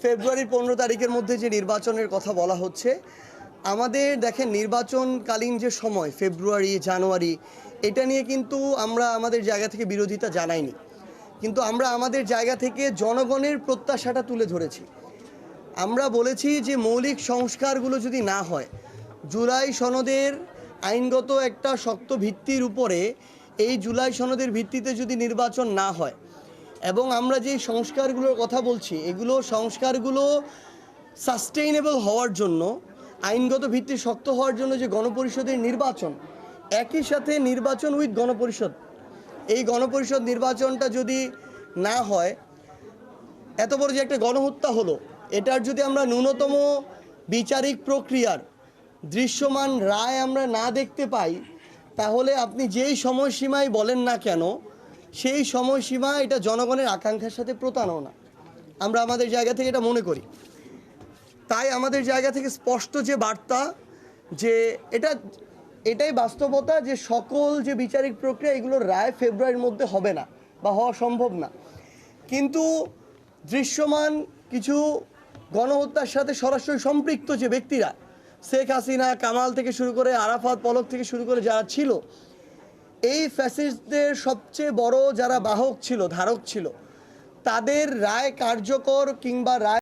ফেব্রুয়ারির 15 তারিখের মধ্যে যে নির্বাচনের কথা বলা হচ্ছে, আমাদের দেখেন নির্বাচনকালীন যে সময় ফেব্রুয়ারি জানুয়ারি, এটা নিয়ে কিন্তু আমরা আমাদের জায়গা থেকে বিরোধিতা জানাইনি, কিন্তু আমরা আমাদের জায়গা থেকে জনগণের প্রত্যাশাটা তুলে ধরেছি। আমরা বলেছি যে মৌলিক সংস্কারগুলো যদি না হয়, জুলাই সনদের আইনগত একটা শক্ত ভিত্তির উপরে এই জুলাই সনদের ভিত্তিতে যদি নির্বাচন না হয়, এবং আমরা যে সংস্কারগুলোর কথা বলছি এগুলো সংস্কারগুলো সাস্টেইনেবল হওয়ার জন্য, আইনগত ভিত্তি শক্ত হওয়ার জন্য যে গণপরিষদের নির্বাচন, একই সাথে নির্বাচন উইথ গণপরিষদ, এই গণপরিষদ নির্বাচনটা যদি না হয়, এত বড় যে একটা গণহত্যা হলো, এটার যদি আমরা ন্যূনতম বিচারিক প্রক্রিয়ার দৃশ্যমান রায় আমরা না দেখতে পাই, তাহলে আপনি যেই সময়সীমায় বলেন না কেন, সেই সময়সীমা এটা জনগণের আকাঙ্ক্ষার সাথে প্রতারণা। আমরা আমাদের জায়গা থেকে এটা মনে করি। তাই আমাদের জায়গা থেকে স্পষ্ট যে বার্তা, যে এটাই বাস্তবতা যে সকল যে বিচারিক প্রক্রিয়া এগুলোর রায় ফেব্রুয়ারির মধ্যে হবে না বা হওয়া সম্ভব না। কিন্তু দৃশ্যমান কিছু গণহত্যার সাথে সরাসরি সম্পৃক্ত যে ব্যক্তিরা, শেখ হাসিনা, কামাল থেকে শুরু করে আরাফাত, পলক থেকে শুরু করে যারা ছিল, এই ফ্যাসিস্টদের সবচেয়ে বড় যারা বাহক ছিল, ধারক ছিল, তাদের রায় কার্যকর কিংবা রায়